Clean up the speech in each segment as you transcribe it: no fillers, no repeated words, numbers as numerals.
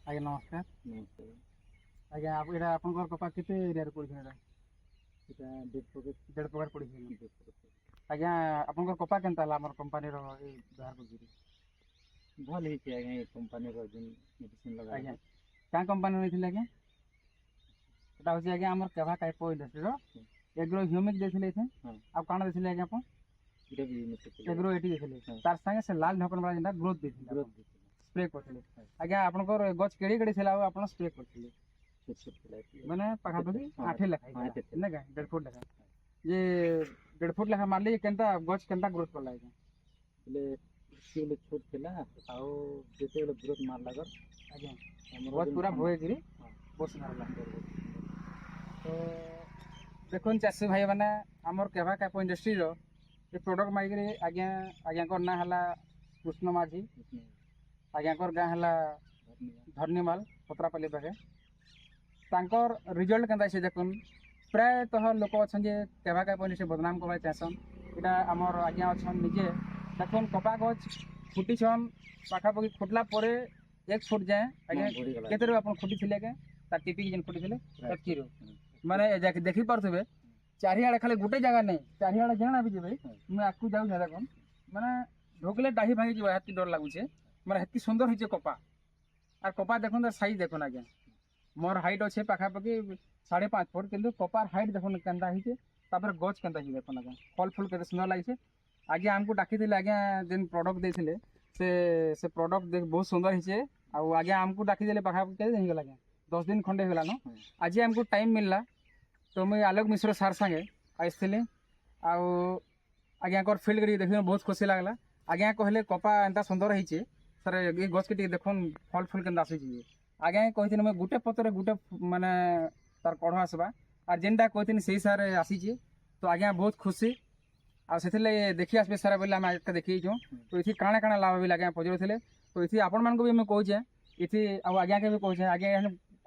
ଆଜ୍ଞା ନମସ୍କାର। ନମସ୍କାର। ଆଜ୍ଞା ଏଇଟା ଆପଣଙ୍କର କପା କେତେ ଏରିଆରେ ପଡ଼ିଛି? ଏଇଟା ଏଇଟା 1.5 ଦେଢ଼ ପ୍ରକାର ପଡ଼ିଛି। 1.5 ଆଜ୍ଞା ଆପଣଙ୍କର କପା କେନ୍ତା ହେଲା ଆମର କମ୍ପାନୀର ଏଇ ବ୍ୟବହାର କରୁଛି? ଭଲ ହେଇଛି ଆଜ୍ଞା। ଏ କମ୍ପାନୀର ଯେନ୍ ମେଡିସିନ ଲଗା ଆଜ୍ଞା କାଁ କମ୍ପାନୀ ନେଇଥିଲେ ଆଜ୍ଞା? এটা হচ্ছে আজ্ঞা আমার কেভা টাইপ ইন্ডাস্ট্রির এগ্রো হিউমিক দিয়েছিলে এখানে। হ্যাঁ আর কাଣା দিয়েছিলে আজ্ঞা আপন? এটা ବି ମିଶିଥିଲା এগ্রো এটি দিয়েছিলে হ্যাঁ তার সাথে সে লাল ঢকন বালা যেটা গ্রোথ দিয়েছিলে ଗ୍ରୋଥ ଦେଇଥିଲା। স্প্রে করছিলে। হ্যাঁ আজ্ঞা আপনার গছ কেড়ে কেড়ে ছিল আপনার স্প্রে করছিলে ଛୋଟ ଛୋଟ ଥିଲା মানে পাখাপাখি ହଁ 8 লেখা ହଁ ଏତେ ଥିଲା। না কা 1.5 ফুট লেখা যে 1.5 ফুট লেখা মারলে কেনতা গছ কেনতা গ্রোথ করলা আজ্ঞা? ହେଲେ ସିଏ ଛୋଟ ଥିଲା ଆଉ ଯେତେବେଳେ ଗ୍ରୋଥ ମାରଲା ଗର ଆଜ୍ଞା ଆମର ଗଛ ପୁରା ଭୋଇକିରି ହଁ ବସି ମାରଲା। তো দেখুন চাষী ভাই মানে আমার কেভা কাপ ইন্ডস্ট্রির এই প্রডক্ট মাইকি আজ্ঞা আজ্ঞাঙ্কর না হলা কৃষ্ণ মাঝি, আজ্ঞাঙ্কর গাঁ হলা ধর্নীমাল পত্রাপালি পাখে। তাঙ্কর রিজল্ট কেনতা আছে দেখুন। প্রায়তঃ লোক অছেন যে কেভা কাপ ইন্ডস্ট্রি বদনাম করবার চাহসন। এটা আমার আজ্ঞা অছন নিজে দেখুন কপা গছ ফুটিছন পাখাপাখি ফুটলা পরে 1 ফুট যায় আজ্ঞা ବଢିଗଲା কেতে আপনার ফুটিছিলে আজ্ঞা তার টিপিকি যেন ফুটিছিলে এতকিরু ମାନେ মানে যাকে দেখি পারুথিবে চারিআড়ে খালি গোটে জায়গা নেই চারিআড়ে যেন বি যাবে মুই আকু যাও দেখুন মানে ঢোকলে ডাহি ভাঙি যাব হেতকি ডর লাগুছে মানে হেতকি সুন্দর হয়েছে কপা। আর কপা দেখুন তার সাইজ দেখুন আজ্ঞা মোর হাইট আছে পাখাপাখি 5.5 ফুট কিন্তু কপার হাইট দেখুন কেনতা হয়েছে তারপরে গছ কেনতা হয়েছে দেখুন আজ্ঞা ফল ফুল কেতে সুন্দর লাগছে। আগে আমি ডাকিলে আজ্ঞা যেন প্রডক্ট দিয়েছিলে সে প্রডক্ট দেখ বহুত সুন্দর হয়েছে। আগে আমি ডাকিদেলে পাখাপাখি কেতে দিন গেল আজ্ঞা 10 দিন খন্ডে হয়ে গেল। আজ আমি টাইম মিললা তো মুই আলোক মিশ্র সার সাଙ୍ଗে আসছিলি আজ্ঞাঙ্কর ফিল্ড করে দেখি বহুত খুশি লাগলা। আজ্ঞা কহিলে কপা এন্তা সুন্দর হয়েছে স্যার এই গছকে টিকে দেখুন ফল ফুল কেন আসুଛି। আজ্ঞা কইತೀನಿ মুই গুটে পত্রে গুটে মানে তার কড় আসবা আর যেনটা কইತೀನಿ সেই সার আসিছে। তো আজ্ঞা বহুত খুশি আর সেলে দেখি আসবে সারা বলে আমি একটা দেখিছু। তো এটি কাଣା কাଣା লাভ বলে আজ্ঞা পচাରୁଥିଲେ। তো এটি আপন মানক भी মুই কହୁছে এটি আজ্ঞা কে भी কହୁছে আজ্ঞা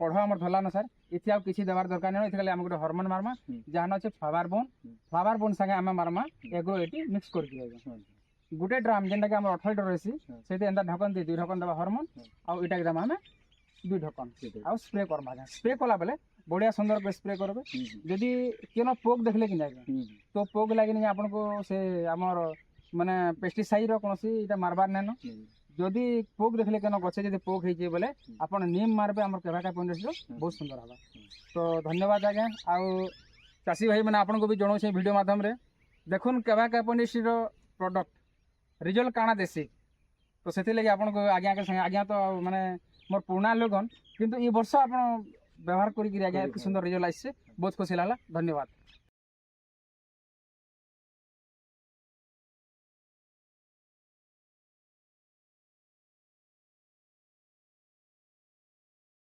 কড় আমার ধরলান স্যার এটি আর কিছু দেবার দরকার নেই। এটি খালি আমি গোটে হরমোন মারমা যাহান আছে ফ্লাওয়ার বোন সাথে আমি মারমা এগ্রো এটি মিক্স করি গোটে ড্রাম যেটাকে আমার 18 লিটর রয়েছে সেটি এন্তা ঢকন দিয়ে 2 ঢকন দেবা হরমোন আইটাকে দেবা আমি 2 ঢকন আর স্প্রে করবা। স্প্রে কলা বেলে বড়িয়া সুন্দর করে স্প্রে করবে। যদি কেন পোক দেখলে কি না তো পোক লাগি আপনার সে আমার মানে পেস্টিসাইড কোনসি এটা মারবার নেন। যদি পোক দেখলে কেন গছে যদি পোক হয়েছে বলে আপনার নিম মারবে আমার কেভা কাপ ইন্ডস্ট্রি বহুত সুন্দর হবা। তো ধন্যবাদ আজ্ঞা। আউ চাষী ভাই মানে আপনার भी জনাওছে ভিডিও মাধ্যমে দেখুন কেভা কাপ ইন্ডস্ট্রির প্রডক্ট রিজল্ট কাଣା দেশি। তো সেগে আপনার আজ্ঞা সাথে আজ্ঞা তো মানে মোর পুরোনা লোকন কিন্তু এই বর্ষ আপনার ব্যবহার করি আজ্ঞা এত সুন্দর রিজল্ট আসছে বহুত খুশি লাগলা। ধন্যবাদ।